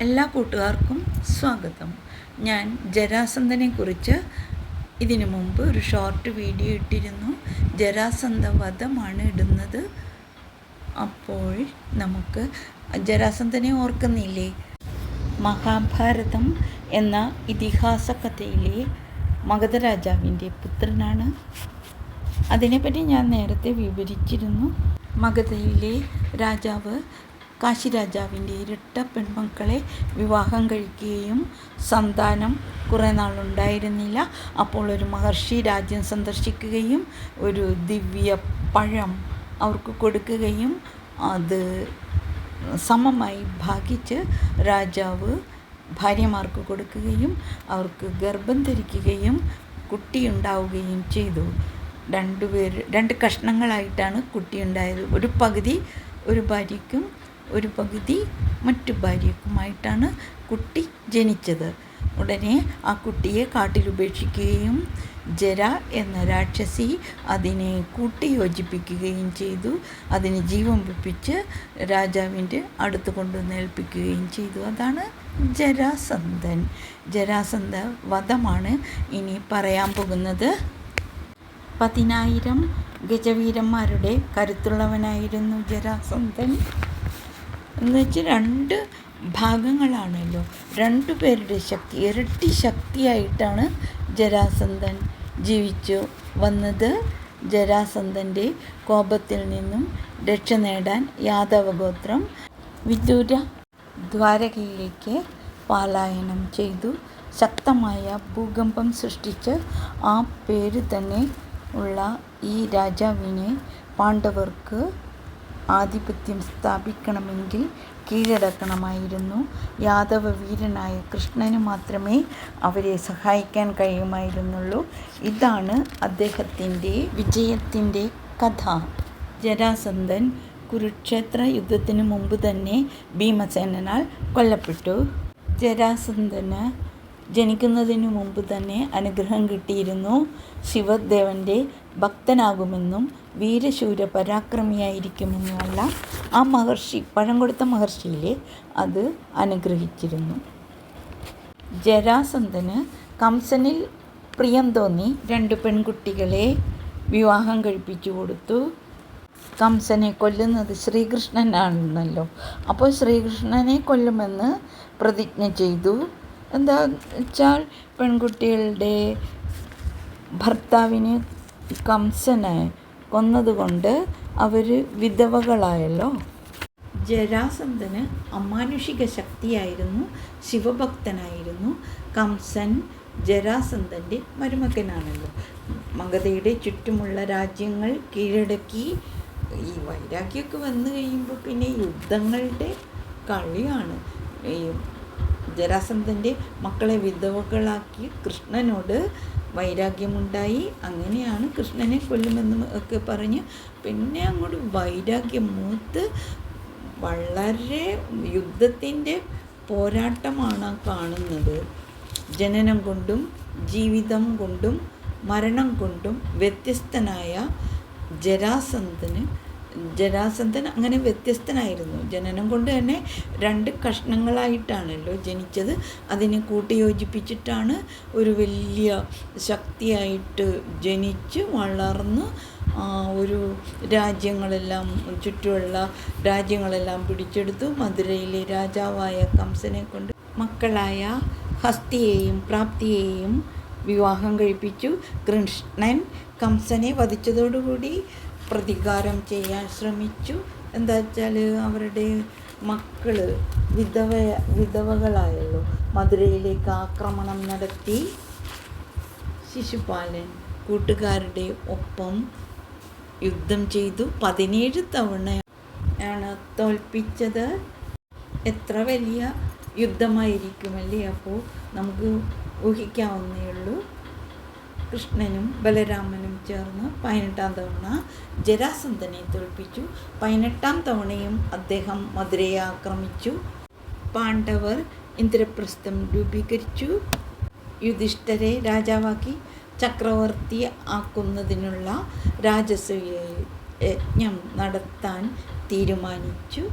എല്ലാ കൂട്ടുകാർക്കും സ്വാഗതം. ഞാൻ ജരാസന്ധനെക്കുറിച്ച് ഇതിനു മുമ്പ് ഒരു ഷോർട്ട് വീഡിയോ ഇട്ടിരുന്നു. ജരാസന്ധ വധമാണ് ഇടുന്നത്. അപ്പോൾ നമുക്ക് ജരാസന്ധനെ ഓർക്കുന്നില്ലേ? മഹാഭാരതം എന്ന ഇതിഹാസ കഥയിലെ മഗധ രാജാവിൻ്റെ പുത്രനാണ്. അതിനെപ്പറ്റി ഞാൻ നേരത്തെ വിവരിച്ചിരുന്നു. മഗധയിലെ രാജാവ് കാശി രാജാവിൻ്റെ ഇരട്ട പെൺമക്കളെ വിവാഹം കഴിക്കുകയും സന്താനം കുറേ നാളുണ്ടായിരുന്നില്ല. അപ്പോൾ ഒരു മഹർഷി രാജ്യം സന്ദർശിക്കുകയും ഒരു ദിവ്യ പഴം അവർക്ക് കൊടുക്കുകയും അത് സമമായി ഭാഗിച്ച് രാജാവ് ഭാര്യമാർക്ക് കൊടുക്കുകയും അവർക്ക് ഗർഭം ധരിക്കുകയും കുട്ടിയുണ്ടാവുകയും ചെയ്തു. രണ്ട് കഷ്ണങ്ങളായിട്ടാണ് കുട്ടിയുണ്ടായത്. ഒരു പകുതി ഒരു ഭാര്യയ്ക്കും ഒരു പകുതി മറ്റു ഭാര്യയ്ക്കുമായിട്ടാണ് കുട്ടി ജനിച്ചത്. ഉടനെ ആ കുട്ടിയെ കാട്ടിലുപേക്ഷിക്കുകയും ജര എന്ന രാക്ഷസി അതിനെ കൂട്ടിയോജിപ്പിക്കുകയും ചെയ്തു. അതിന് ജീവൻ വെപ്പിച്ച് രാജാവിൻ്റെ അടുത്ത് കൊണ്ടുവന്ന് ഏൽപ്പിക്കുകയും ചെയ്തു. അതാണ് ജരാസന്ധൻ. ജരാസന്ധ വധമാണ് ഇനി പറയാൻ പോകുന്നത്. 10,000 ഗജവീരന്മാരുടെ കരുത്തുള്ളവനായിരുന്നു ജരാസന്ധൻ. എന്നുവെച്ചാൽ 2 ഭാഗങ്ങളാണല്ലോ. 2 പേരുടെ ശക്തി, ഇരട്ടി ശക്തിയായിട്ടാണ് ജരാസന്ധൻ ജീവിച്ചു വന്നത്. ജരാസന്ധൻ്റെ കോപത്തിൽ നിന്നും രക്ഷ നേടാൻ യാദവഗോത്രം വിദൂര ദ്വാരകയിലേക്ക് പലായനം ചെയ്തു. ശക്തമായ ഭൂകമ്പം സൃഷ്ടിച്ച് ആ പേര് തന്നെ ഉള്ള ഈ രാജാവിനെ പാണ്ഡവർക്ക് ആധിപത്യം സ്ഥാപിക്കണമെങ്കിൽ കീഴടക്കണമായിരുന്നു. യാദവ വീരനായ കൃഷ്ണന് മാത്രമേ അവരെ സഹായിക്കാൻ കഴിയുമായിരുന്നുള്ളൂ. ഇതാണ് അദ്ദേഹത്തിൻ്റെ വിജയത്തിൻ്റെ കഥ. ജരാസന്ധൻ കുരുക്ഷേത്ര യുദ്ധത്തിന് മുമ്പ് തന്നെ ഭീമസേനാൽ കൊല്ലപ്പെട്ടു. ജരാസന്ധന് ജനിക്കുന്നതിനു മുമ്പ് തന്നെ അനുഗ്രഹം കിട്ടിയിരുന്നു. ശിവദേവൻ്റെ ഭക്തനാകുമെന്നും വീരശൂര പരാക്രമിയായിരിക്കുമെന്നുമല്ല ആ മഹർഷി, പഴം കൊടുത്ത മഹർഷിയിലെ അത് അനുഗ്രഹിച്ചിരുന്നു. ജരാസന്ധന് കംസനിൽ പ്രിയം തോന്നി 2 പെൺകുട്ടികളെ വിവാഹം കഴിപ്പിച്ചു കൊടുത്തു. കംസനെ കൊല്ലുന്നത് ശ്രീകൃഷ്ണനാണല്ലോ. അപ്പോൾ ശ്രീകൃഷ്ണനെ കൊല്ലുമെന്ന് പ്രതിജ്ഞ ചെയ്തു. എന്താ വെച്ചാൽ പെൺകുട്ടികളുടെ ഭർത്താവിന് കംസനെ കൊന്നതുകൊണ്ട് അവർ വിധവകളായല്ലോ. ജരാസന്ധന് അമാനുഷിക ശക്തിയായിരുന്നു, ശിവഭക്തനായിരുന്നു. കംസൻ ജരാസന്ധൻ്റെ മരുമകനാണല്ലോ. മഗധയുടെ ചുറ്റുമുള്ള രാജ്യങ്ങൾ കീഴടക്കി. ഈ വൈരാഗ്യമൊക്കെ വന്നു കഴിയുമ്പോൾ പിന്നെ യുദ്ധങ്ങളുടെ കളിയാണ്. ജരാസന്ധൻ്റെ മക്കളെ വിധവകളാക്കി കൃഷ്ണനോട് വൈരാഗ്യമുണ്ടായി. അങ്ങനെയാണ് കൃഷ്ണനെ കൊല്ലുമെന്നും ഒക്കെ പറഞ്ഞ് പിന്നെ അങ്ങോട്ട് വൈരാഗ്യം മൂത്ത് വളരെ യുദ്ധത്തിൻ്റെ പോരാട്ടമാണ് കാണുന്നത്. ജനനം കൊണ്ടും ജീവിതം കൊണ്ടും മരണം കൊണ്ടും വ്യത്യസ്തനായ ജരാസന്ധൻ അങ്ങനെ വ്യത്യസ്തനായിരുന്നു. ജനനം കൊണ്ട് തന്നെ 2 കഷ്ണങ്ങളായിട്ടാണല്ലോ ജനിച്ചത്. അതിനെ കൂട്ടിയോജിപ്പിച്ചിട്ടാണ് ഒരു വലിയ ശക്തിയായിട്ട് ജനിച്ച് വളർന്ന് ഒരു രാജ്യങ്ങളെല്ലാം, ചുറ്റുമുള്ള രാജ്യങ്ങളെല്ലാം പിടിച്ചെടുത്തു. മധുരയിലെ രാജാവായ കംസനെ കൊണ്ട് മക്കളായ ഹസ്തിയെയും പ്രാപ്തിയെയും വിവാഹം കഴിപ്പിച്ചു. കൃഷ്ണൻ കംസനെ വധിച്ചതോടുകൂടി പ്രതികാരം ചെയ്യാൻ ശ്രമിച്ചു. എന്താ വെച്ചാൽ അവരുടെ മക്കൾ വിധവകളായല്ലോ. മധുരയിലേക്ക് ആക്രമണം നടത്തി. ശിശുപാലൻ കൂട്ടുകാരുടെ ഒപ്പം യുദ്ധം ചെയ്തു. 17 തവണയാണ് തോൽപ്പിച്ചത്. എത്ര വലിയ യുദ്ധമായിരിക്കുമല്ലേ. അപ്പോൾ നമുക്ക് ഊഹിക്കാവുന്നേ ഉള്ളൂ. കൃഷ്ണനും ബലരാമനും ചേർന്ന് 18ാം തവണ ജരാസന്ധനെ തോൽപ്പിച്ചു. 18ാം തവണയും അദ്ദേഹം മധുരയെ ആക്രമിച്ചു. പാണ്ഡവർ ഇന്ദ്രപ്രസ്ഥം രൂപീകരിച്ചു. യുധിഷ്ഠിരരെ രാജാവാക്കി ചക്രവർത്തി ആക്കുന്നതിനുള്ള രാജസൂയ യജ്ഞം നടത്താൻ തീരുമാനിച്ചു.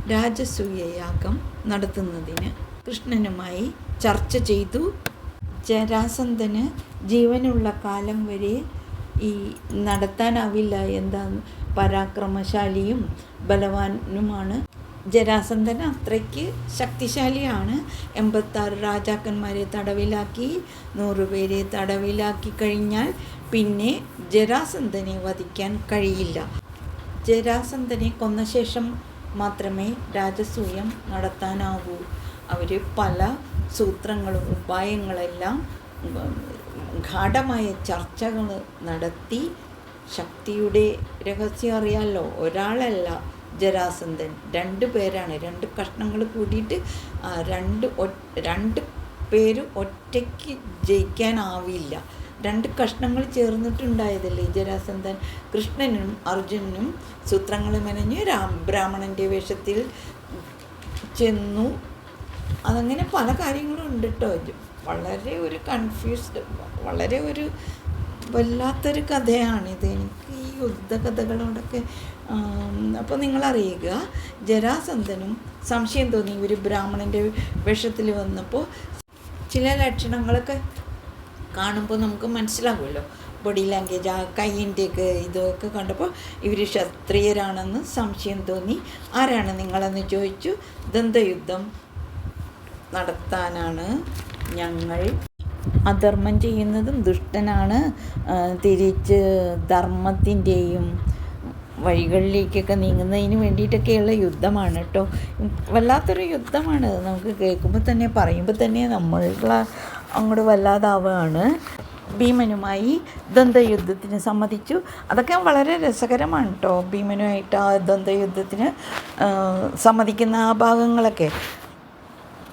രാജസൂയയാഗം നടത്തുന്നതിന് കൃഷ്ണനുമായി ചർച്ച ചെയ്തു. ജരാസന്ധന് ജീവനുള്ള കാലം വരെ ഈ നടത്താനാവില്ല. എന്താ, പരാക്രമശാലിയും ബലവാനുമാണ് ജരാസന്ധൻ, അത്രയ്ക്ക് ശക്തിശാലിയാണ്. 86 രാജാക്കന്മാരെ തടവിലാക്കി, 100 പേരെ തടവിലാക്കി കഴിഞ്ഞാൽ പിന്നെ ജരാസന്ധനെ വധിക്കാൻ കഴിയില്ല. ജരാസന്ധനെ കൊന്ന ശേഷം മാത്രമേ രാജസൂയം നടത്താനാവൂ. അവർ പല സൂത്രങ്ങളും ഉപായങ്ങളെല്ലാം ഗാഢമായ ചർച്ചകൾ നടത്തി. ശക്തിയുടെ രഹസ്യം അറിയാമല്ലോ, ഒരാളല്ല ജരാസന്ധൻ, 2 പേരാണ്. 2 കഷ്ണങ്ങൾ കൂടിയിട്ട് 2 പേര് ഒറ്റയ്ക്ക് ജയിക്കാനാവില്ല. 2 കഷ്ണങ്ങൾ ചേർന്നിട്ടുണ്ടായതല്ലേ ജരാസന്ധൻ. കൃഷ്ണനും അർജുനനും സൂത്രങ്ങൾ മെനഞ്ഞ് ബ്രാഹ്മണൻ്റെ വേഷത്തിൽ ചെന്നു. അതങ്ങനെ പല കാര്യങ്ങളും ഉണ്ട് കേട്ടോ. വളരെ ഒരു കൺഫ്യൂസ്ഡ്, വളരെ ഒരു വല്ലാത്തൊരു കഥയാണിത്. എനിക്ക് ഈ യുദ്ധകഥകളോടൊക്കെ അപ്പോൾ നിങ്ങളറിയുക, ജരാസന്ധനും സംശയം തോന്നി. ഇവർ ബ്രാഹ്മണൻ്റെ വേഷത്തിൽ വന്നപ്പോൾ ചില ലക്ഷണങ്ങളൊക്കെ കാണുമ്പോൾ നമുക്ക് മനസ്സിലാകുമല്ലോ, ബോഡി ലാംഗ്വേജ്, ആ കൈയിൻ്റെയൊക്കെ ഇതൊക്കെ കണ്ടപ്പോൾ ഇവർ ക്ഷത്രിയരാണെന്ന് സംശയം തോന്നി. ആരാണ് നിങ്ങളെന്ന് ചോദിച്ചു. ദ്വന്ദ്വയുദ്ധം നടത്താനാണ് ഞങ്ങൾ. അധർമ്മം ചെയ്യുന്നതും ദുഷ്ടനാണ്, തിരിച്ച് ധർമ്മത്തിൻ്റെയും വഴികളിലേക്കൊക്കെ നീങ്ങുന്നതിന് വേണ്ടിയിട്ടൊക്കെയുള്ള യുദ്ധമാണ് കേട്ടോ. വല്ലാത്തൊരു യുദ്ധമാണ്. നമുക്ക് കേൾക്കുമ്പോൾ തന്നെ, പറയുമ്പോൾ തന്നെ നമ്മൾ അങ്ങോട്ട് വല്ലാതാവുകയാണ്. ഭീമനുമായി ദ്വന്ദ്വയുദ്ധത്തിന് സമ്മതിച്ചു. അതൊക്കെ വളരെ രസകരമാണ് കേട്ടോ. ഭീമനുമായിട്ട് ആ ദ്വന്ദ്വയുദ്ധത്തിന് സമ്മതിക്കുന്ന ആ ഭാഗങ്ങളൊക്കെ.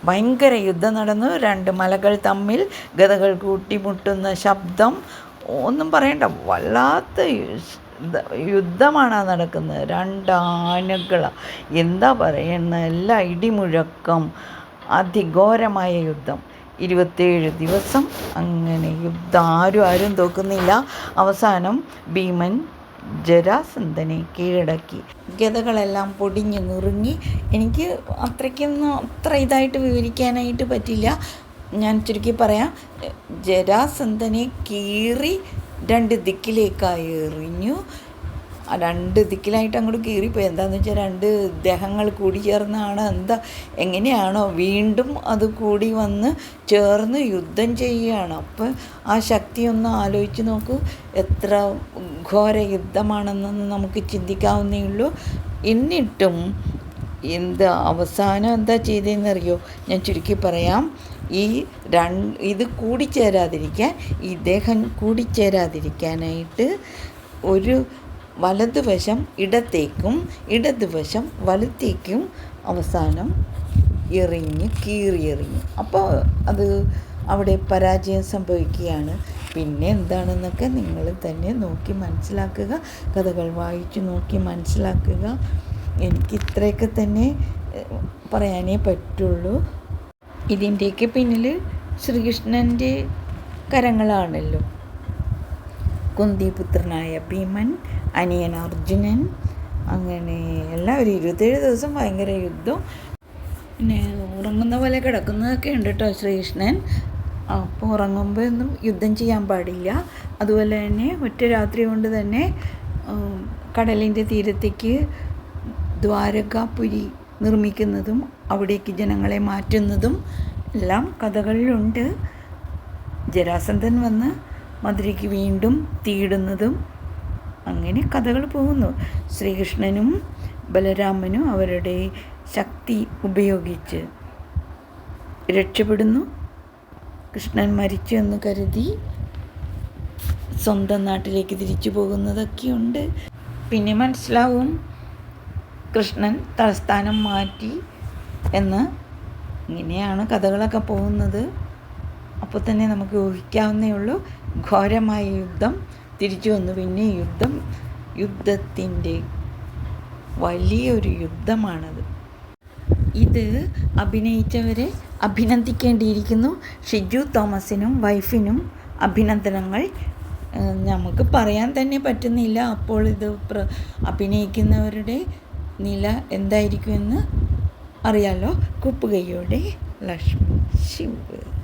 ഭയങ്കര യുദ്ധം നടന്നു. 2 മലകൾ തമ്മിൽ ഗദകൾ കൂട്ടിമുട്ടുന്ന ശബ്ദം ഒന്നും പറയണ്ട, വല്ലാത്ത യുദ്ധമാണ് നടക്കുന്നത്. 2 ആനകളാണ്, എന്താ പറയുന്ന, എല്ലാ ഇടിമുഴക്കം, അതിഘോരമായ യുദ്ധം. 27 ദിവസം അങ്ങനെ യുദ്ധം, ആരും തോക്കുന്നില്ല. അവസാനം ഭീമൻ ജരാസന്ധനെ കീഴടക്കി. ഗദകളെല്ലാം പൊടിഞ്ഞു നുറുങ്ങി. എനിക്ക് അത്ര ഇതായിട്ട് വിവരിക്കാനായിട്ട് പറ്റില്ല. ഞാൻ ചുരുക്കി പറയാം. ജരാസന്ധനെ കീറി 2 ദിക്കിലേക്കായി എറിഞ്ഞു. 2 ദിക്കിലായിട്ട് അങ്ങോട്ട് കീറിപ്പോയി. എന്താണെന്ന് വെച്ചാൽ 2 ദേഹങ്ങൾ കൂടി ചേർന്നാണ്, എങ്ങനെയാണോ വീണ്ടും അത് കൂടി വന്ന് ചേർന്ന് യുദ്ധം ചെയ്യുകയാണ്. അപ്പോൾ ആ ശക്തി ഒന്ന് ആലോചിച്ച് നോക്കൂ, എത്ര ഘോര യുദ്ധമാണെന്നൊന്ന് നമുക്ക് ചിന്തിക്കാവുന്നേ ഉള്ളൂ. എന്നിട്ടും അവസാനം എന്താ ചെയ്തതെന്നറിയോ? ഞാൻ ചുരുക്കി പറയാം. ഇത് കൂടിച്ചേരാതിരിക്കാൻ, ഈ ദേഹം കൂടിച്ചേരാതിരിക്കാനായിട്ട് ഒരു വലതുവശം ഇടത്തേക്കും ഇടതുവശം വലത്തേക്കും അവസാനം കീറിയെറിഞ്ഞു. അപ്പോൾ അത് അവിടെ പരാജയം സംഭവിക്കുകയാണ്. പിന്നെ എന്താണെന്നൊക്കെ നിങ്ങൾ തന്നെ നോക്കി മനസ്സിലാക്കുക, കഥകൾ വായിച്ചു നോക്കി മനസ്സിലാക്കുക. എനിക്ക് ഇത്രയൊക്കെ തന്നെ പറയാനേ പറ്റുള്ളൂ. ഇതിൻ്റെയൊക്കെ പിന്നിൽ ശ്രീകൃഷ്ണൻ്റെ കരങ്ങളാണല്ലോ. കുന്തിപുത്രനായ ഭീമൻ, അനിയൻ അർജുനൻ, അങ്ങനെ എല്ലാവരും 27 ദിവസം ഭയങ്കര യുദ്ധം. പിന്നെ ഉറങ്ങുന്ന പോലെ കിടക്കുന്നതൊക്കെ ഉണ്ട് കേട്ടോ ശ്രീകൃഷ്ണൻ. അപ്പോൾ ഉറങ്ങുമ്പോൾ ഒന്നും യുദ്ധം ചെയ്യാൻ പാടില്ല. അതുപോലെ തന്നെ ഒറ്റ രാത്രി കൊണ്ട് തന്നെ കടലിൻ്റെ തീരത്തേക്ക് ദ്വാരകാപുരി നിർമ്മിക്കുന്നതും അവിടേക്ക് ജനങ്ങളെ മാറ്റുന്നതും എല്ലാം കഥകളിലുണ്ട്. ജരാസന്ധൻ വന്ന് മധുരയ്ക്ക് വീണ്ടും തീയിടുന്നതും, അങ്ങനെ കഥകൾ പോകുന്നു. ശ്രീകൃഷ്ണനും ബലരാമനും അവരുടെ ശക്തി ഉപയോഗിച്ച് രക്ഷപ്പെടുന്നു. കൃഷ്ണൻ മരിച്ചു എന്ന് കരുതി സ്വന്തം നാട്ടിലേക്ക് തിരിച്ചു പോകുന്നതൊക്കെയുണ്ട്. പിന്നെ മനസ്സിലാവും കൃഷ്ണൻ തലസ്ഥാനം മാറ്റി എന്ന്. ഇങ്ങനെയാണ് കഥകളൊക്കെ പോകുന്നത്. അപ്പോൾ തന്നെ നമുക്ക് ഊഹിക്കാവുന്നേ ഉള്ളൂ. ഘോരമായ യുദ്ധം തിരിച്ചു വന്നു. പിന്നെ യുദ്ധത്തിൻ്റെ വലിയൊരു യുദ്ധമാണത്. ഇത് അഭിനയിച്ചവരെ അഭിനന്ദിക്കേണ്ടിയിരിക്കുന്നു. ഷിജു തോമസിനും വൈഫിനും അഭിനന്ദനങ്ങൾ. നമുക്ക് പറയാൻ തന്നെ പറ്റുന്നില്ല. അപ്പോൾ ഇത് അഭിനയിക്കുന്നവരുടെ നില എന്തായിരിക്കുമെന്ന് അറിയാലോ. കുപ്പുകൈയോടെ ലക്ഷ്മി ശിവ്.